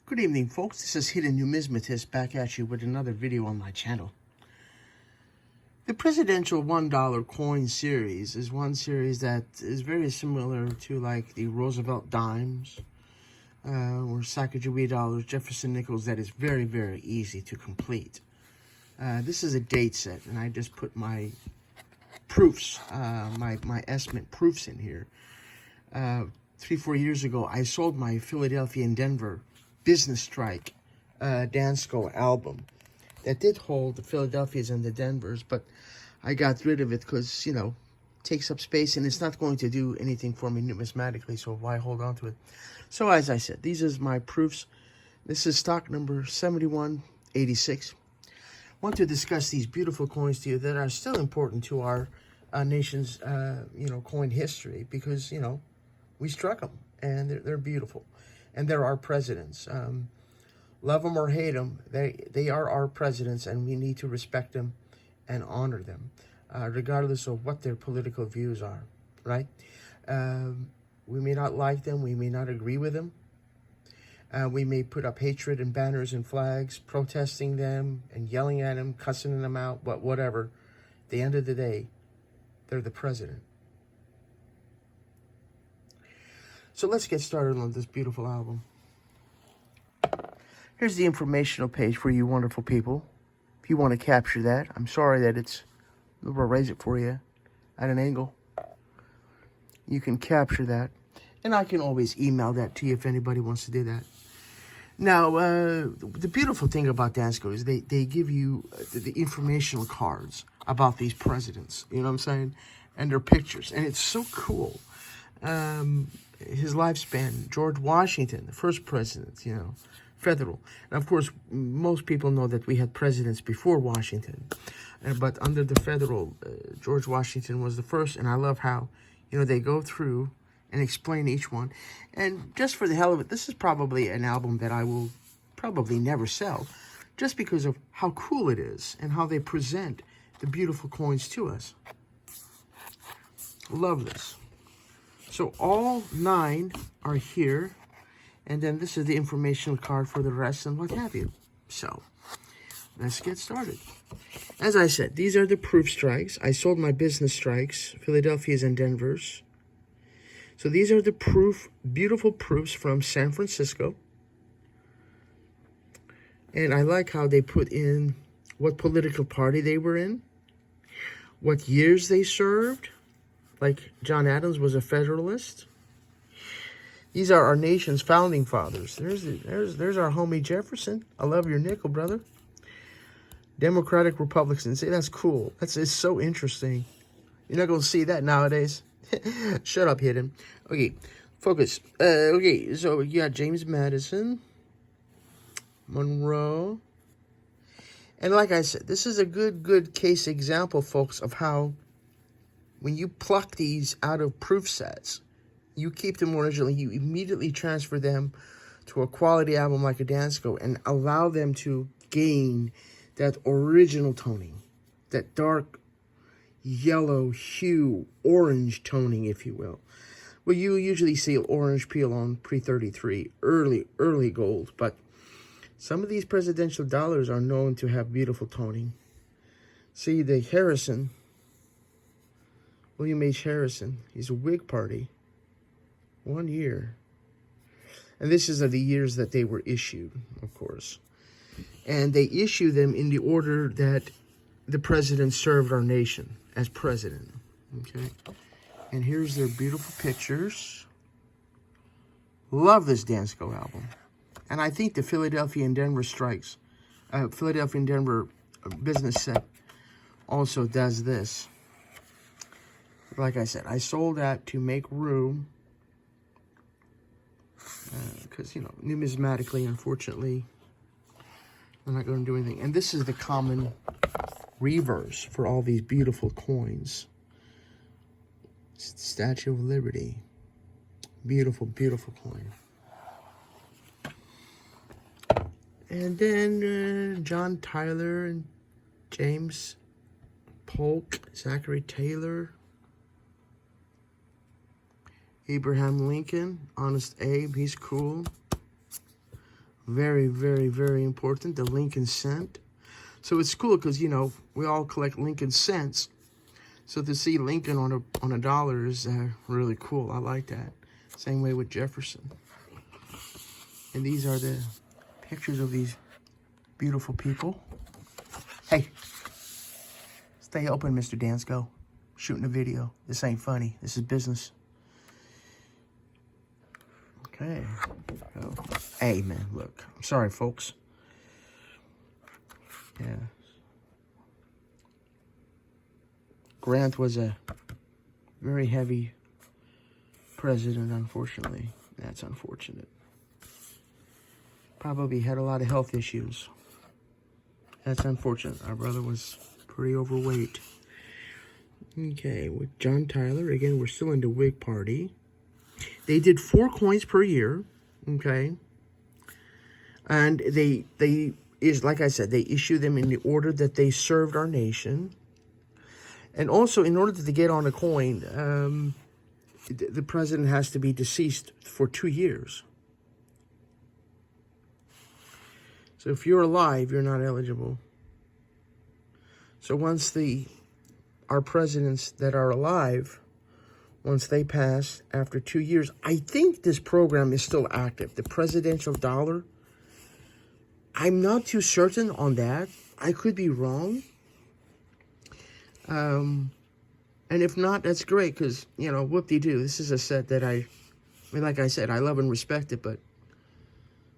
Good evening, folks. This is Hidden Numismatist back at you with another video on my channel. The presidential $1 coin series is one series that is very similar to like the Roosevelt dimes or Sacagawea dollars, Jefferson nickels, that is very, very easy to complete. This is a date set, and I just put my proofs, my estimate proofs in here. 3-4 years ago, I sold my Philadelphia and Denver Business Strike Dansco album that did hold the Philadelphias and the Denvers, but I got rid of it because, you know, it takes up space and it's not going to do anything for me numismatically, so why hold on to it? So as I said, these are my proofs. This is stock number 7186. I want to discuss these beautiful coins to you that are still important to our nation's, coin history because, you know, we struck them and they're beautiful. And they're our presidents. Love them or hate them, they are our presidents, and we need to respect them and honor them, regardless of what their political views are, right? We may not like them, we may not agree with them. We may put up hatred and banners and flags, protesting them and yelling at them, cussing them out, but whatever. At the end of the day, they're the president. So let's get started on this beautiful album. Here's the informational page for you wonderful people. If you want to capture that, I'm sorry that we'll raise it for you at an angle. You can capture that. And I can always email that to you if anybody wants to do that. Now, the beautiful thing about Dansco is they give you the informational cards about these presidents. You know what I'm saying? And their pictures. And it's so cool. His lifespan, George Washington, the first president, you know, federal. And of course, most people know that we had presidents before Washington. But under the federal, George Washington was the first. And I love how, you know, they go through and explain each one. And just for the hell of it, this is probably an album that I will probably never sell, just because of how cool it is and how they present the beautiful coins to us. Love this. So all 9 are here, and then this is the informational card for the rest and what have you. So let's get started. As I said, these are the proof strikes. I sold my business strikes, Philadelphia's and Denver's. So these are the beautiful proofs from San Francisco. And I like how they put in what political party they were in, what years they served. Like John Adams was a Federalist. These are our nation's founding fathers. There's our homie Jefferson. I love your nickel, brother. Democratic Republicans. See, that's cool. It's so interesting. You're not going to see that nowadays. Shut up, Hidden. Okay, focus. Okay, so you got James Madison, Monroe. And like I said, this is a good case example, folks, of how when you pluck these out of proof sets, you keep them originally, you immediately transfer them to a quality album like a Dansco and allow them to gain that original toning, that dark yellow hue, orange toning, if you will. Well, you usually see orange peel on pre-33, early gold, but some of these presidential dollars are known to have beautiful toning. See, the Harrison, William H. Harrison, he's a Whig Party, 1 year. And this is of the years that they were issued, of course. And they issue them in the order that the president served our nation as president, okay? And here's their beautiful pictures. Love this Dansco album. And I think the Philadelphia and Denver strikes, Philadelphia and Denver business set also does this. Like I said, I sold that to make room because, you know, numismatically, unfortunately, I'm not going to do anything. And this is the common reverse for all these beautiful coins. It's the Statue of Liberty. Beautiful, beautiful coin. And then John Tyler and James Polk, Zachary Taylor, Abraham Lincoln, Honest Abe, he's cool. Very, very, very important. The Lincoln cent. So it's cool because, you know, we all collect Lincoln cents. So to see Lincoln on a dollar is really cool. I like that. Same way with Jefferson. And these are the pictures of these beautiful people. Hey, stay open, Mr. Dansco. Shooting a video. This ain't funny. This is business. Okay. Oh. Hey, man, look. I'm sorry, folks. Yeah. Grant was a very heavy president, unfortunately. That's unfortunate. Probably had a lot of health issues. That's unfortunate. Our brother was pretty overweight. Okay, with John Tyler, again, we're still in the Whig Party. They did 4 coins per year, okay? And they like I said, they issue them in the order that they served our nation. And also, in order to get on a coin, the president has to be deceased for 2 years. So if you're alive, you're not eligible. So once our presidents that are alive, once they pass after 2 years, I think this program is still active. The presidential dollar, I'm not too certain on that. I could be wrong. And if not, that's great because, you know, whoop-de-doo. This is a set that I mean, like I said, I love and respect it, but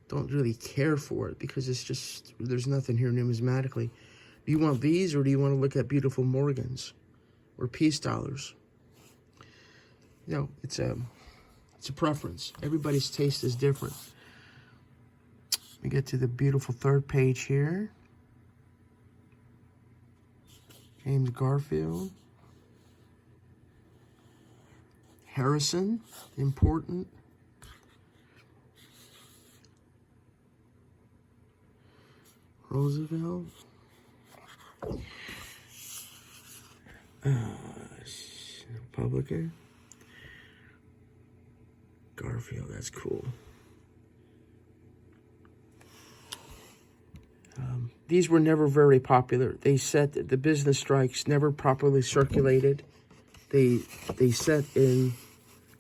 don't really care for it because it's just, there's nothing here numismatically. Do you want these or do you want to look at beautiful Morgans or peace dollars? You know, it's a preference. Everybody's taste is different. We get to the beautiful third page here. James Garfield. Harrison, important. Roosevelt. Republican. Garfield, that's cool. These were never very popular. They said that the business strikes never properly circulated. They set in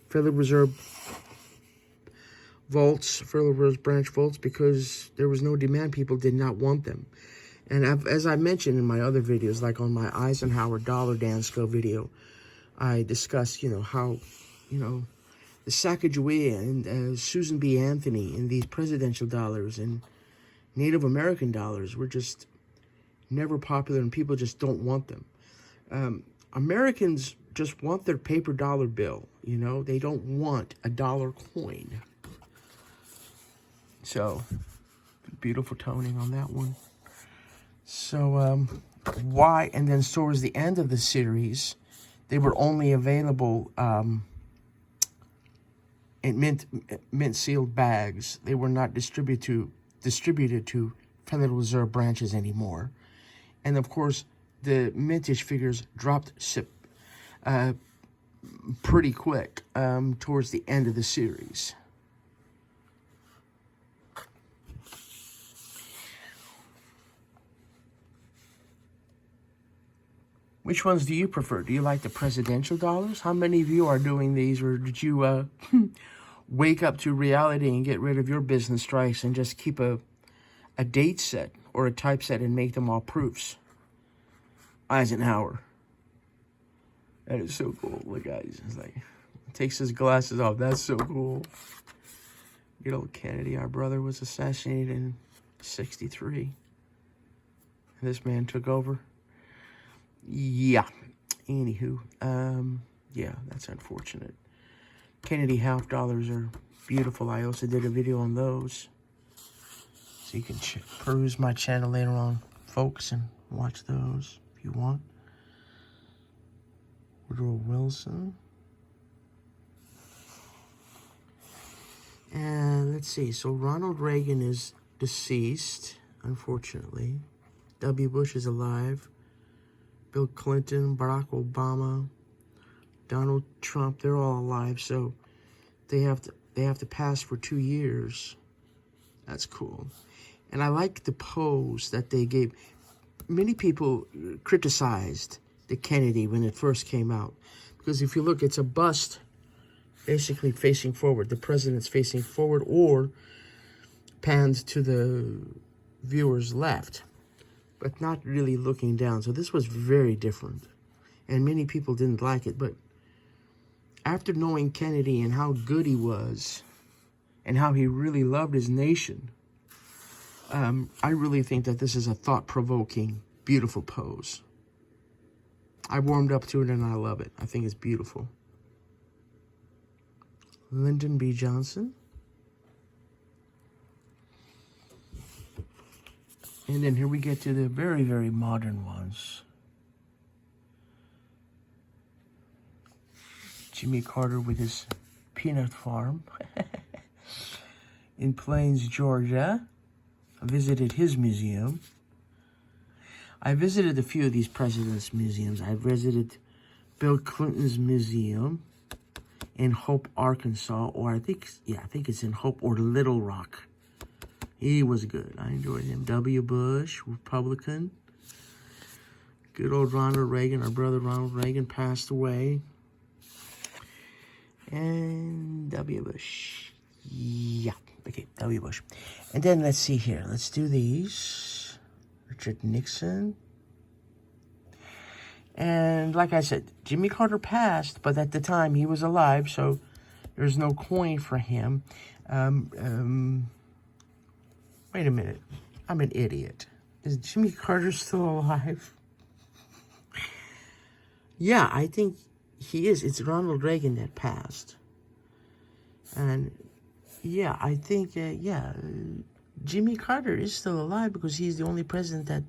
Federal Reserve vaults, Federal Reserve branch vaults, because there was no demand. People did not want them. And as I mentioned in my other videos, like on my Eisenhower dollar Dansco video, I discussed, you know, how, you know, the Sacagawea and Susan B. Anthony and these presidential dollars and Native American dollars were just never popular and people just don't want them. Americans just want their paper dollar bill, you know? They don't want a dollar coin. So, beautiful toning on that one. So, why? And then towards the end of the series, they were only available in mint sealed bags. They were not distributed to Federal Reserve branches anymore. And of course, the mintage figures dropped pretty quick towards the end of the series. Which ones do you prefer? Do you like the presidential dollars? How many of you are doing these, or did you wake up to reality and get rid of your business strikes and just keep a date set or a typeset and make them all proofs? Eisenhower. That is so cool. Look, guys, it's like, takes his glasses off. That's so cool. Good old Kennedy, our brother, was assassinated in '63. This man took over. Yeah. Anywho, yeah, that's unfortunate. Kennedy half dollars are beautiful. I also did a video on those. So you can peruse my channel later on, folks, and watch those if you want. Woodrow Wilson. And let's see. So Ronald Reagan is deceased, unfortunately. W. Bush is alive. Bill Clinton, Barack Obama, Donald Trump, they're all alive. So they have to pass for 2 years That's cool. And I like the pose that they gave. Many people criticized the Kennedy when it first came out. Because if you look, it's a bust basically facing forward. The president's facing forward or panned to the viewer's left, but not really looking down. So this was very different. And many people didn't like it. But after knowing Kennedy and how good he was and how he really loved his nation, I really think that this is a thought-provoking, beautiful pose. I warmed up to it and I love it. I think it's beautiful. Lyndon B. Johnson. And then here we get to the very, very modern ones. Jimmy Carter with his peanut farm in Plains, Georgia. I visited his museum. I visited a few of these presidents' museums. I visited Bill Clinton's museum in Hope, Arkansas, or I think it's in Hope or Little Rock. He was good. I enjoyed him. W. Bush, Republican. Good old Ronald Reagan. Our brother Ronald Reagan passed away. And W. Bush. Yeah. Okay, W. Bush. And then let's see here. Let's do these. Richard Nixon. And like I said, Jimmy Carter passed, but at the time he was alive, so there's no coin for him. Wait a minute. I'm an idiot. Is Jimmy Carter still alive? Yeah, I think he is. It's Ronald Reagan that passed. And yeah, I think, Jimmy Carter is still alive because he's the only president that,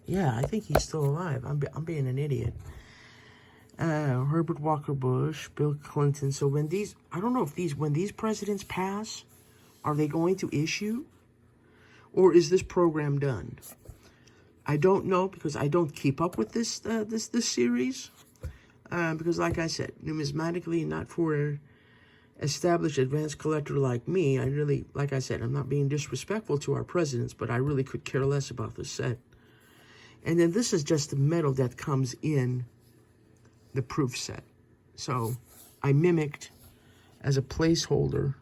yeah, I think he's still alive. I'm being an idiot. Herbert Walker Bush, Bill Clinton. So when these, I don't know if when these presidents pass, are they going to issue? Or is this program done? I don't know because I don't keep up with this series. Because like I said, numismatically, not for established advanced collector like me, I really, like I said, I'm not being disrespectful to our presidents, but I really could care less about the set. And then this is just the metal that comes in the proof set. So I mimicked as a placeholder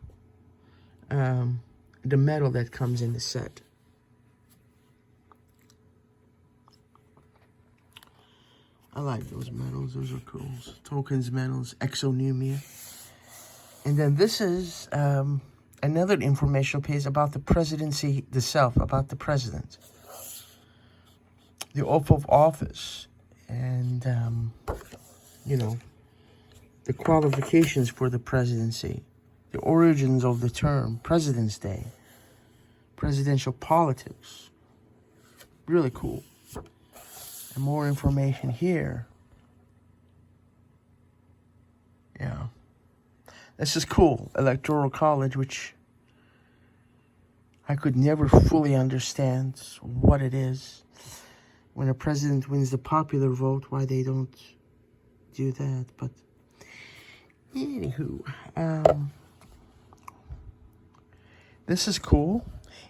the metal that comes in the set. I like those metals. Those are cool. Tokens, metals, exonumia. And then this is another informational page about the presidency itself, about the president. The oath of office. And, you know, the qualifications for the presidency. The origins of the term, President's Day. Presidential politics. Really cool. And more information here. Yeah. This is cool. Electoral college, which I could never fully understand what it is. When a president wins the popular vote, why they don't do that. But anywho, this is cool.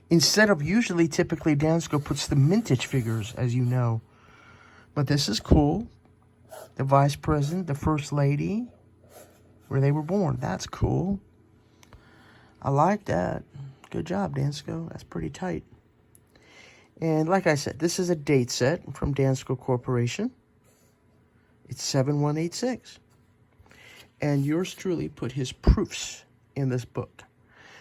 Instead of usually, typically, Dansco puts the mintage figures, as you know. But this is cool. The vice president, the first lady, where they were born. That's cool. I like that. Good job, Dansco. That's pretty tight. And like I said, this is a date set from Dansco Corporation. It's 7186. And yours truly put his proofs in this book.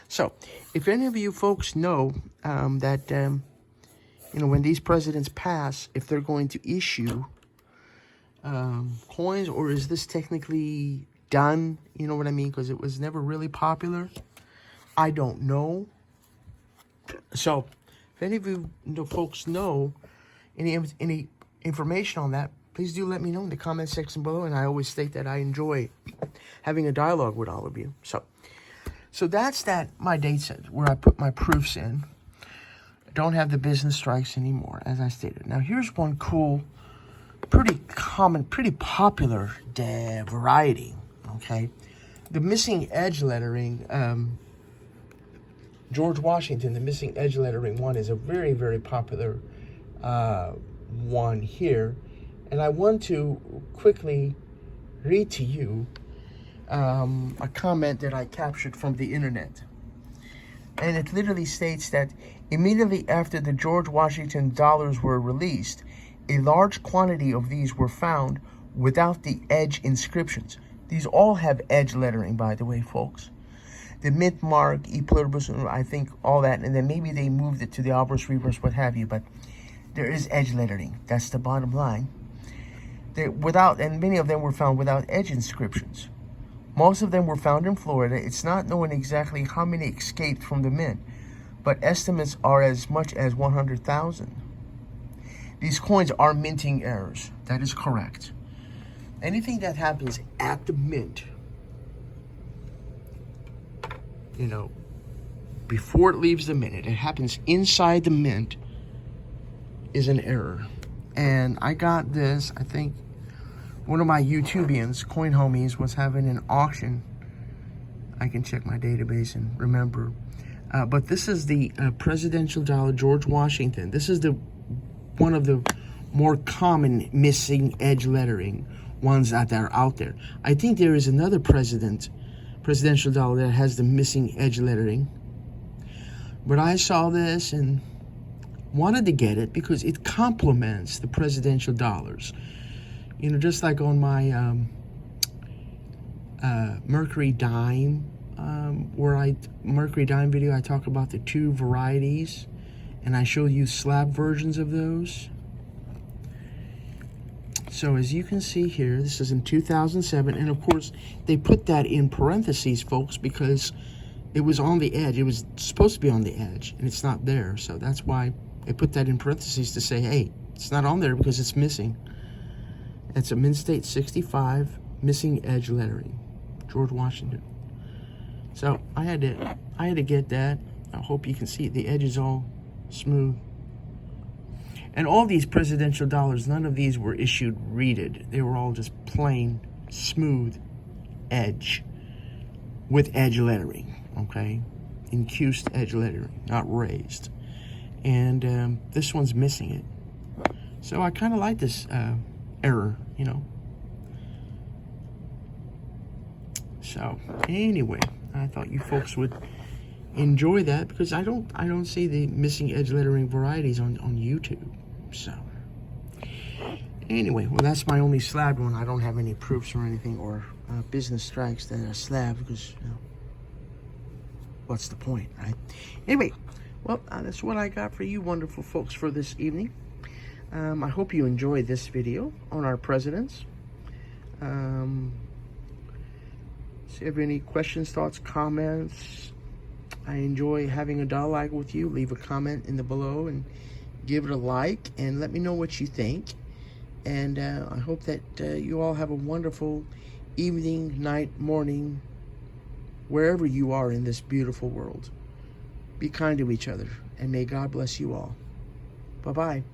So, if any of you folks know that, you know, when these presidents pass, if they're going to issue coins, or is this technically done? You know what I mean? Because it was never really popular. I don't know. So, if any of you folks know any information on that, please do let me know in the comment section below. And I always state that I enjoy having a dialogue with all of you. So that's my date set where I put my proofs in. I don't have the business strikes anymore, as I stated. Now here's one cool, pretty common, pretty popular variety. Okay, the missing edge lettering George Washington, the missing edge lettering one, is a very, very popular one here. And I want to quickly read to you a comment that I captured from the internet. And it literally states that immediately after the George Washington dollars were released, a large quantity of these were found without the edge inscriptions. These all have edge lettering, by the way, folks. The mint mark, PLURIBUS UNUM, I think all that, and then maybe they moved it to the obverse, reverse, what have you, but there is edge lettering. That's the bottom line. And many of them were found without edge inscriptions. Most of them were found in Florida. It's not known exactly how many escaped from the mint, but estimates are as much as 100,000. These coins are minting errors. That is correct. Anything that happens at the mint, you know, before it leaves the mint, it happens inside the mint, is an error. And I got this, I think, one of my YouTubians, Coin Homies, was having an auction. I can check my database and remember. But this is the presidential dollar, George Washington. This is the one of the more common missing edge lettering ones that are out there. I think there is another presidential dollar that has the missing edge lettering. But I saw this and wanted to get it because it complements the presidential dollars. You know, just like on my Mercury Dime, Mercury Dime video, I talk about the two varieties, and I show you slab versions of those. So as you can see here, this is in 2007, and of course, they put that in parentheses, folks, because it was on the edge. It was supposed to be on the edge, and it's not there, so that's why they put that in parentheses to say, hey, it's not on there because it's missing. It's a Mint State 65 missing edge lettering, George Washington. So I had to get that. I hope you can see the edge is all smooth. And all these presidential dollars, none of these were issued reeded. They were all just plain, smooth edge with edge lettering, okay? Incused edge lettering, not raised. And this one's missing it. So I kind of like this error, you know. So anyway, I thought you folks would enjoy that because I don't see the missing edge lettering varieties on YouTube. So anyway, well, that's my only slab one. I don't have any proofs or anything or business strikes that are slab because, you know, what's the point, right? Anyway, well, that's what I got for you wonderful folks for this evening. I hope you enjoyed this video on our presidents. So if you have any questions, thoughts, comments, I enjoy having a dialogue with you. Leave a comment in the below and give it a like and let me know what you think. And I hope that you all have a wonderful evening, night, morning, wherever you are in this beautiful world. Be kind to each other, and may God bless you all. Bye-bye.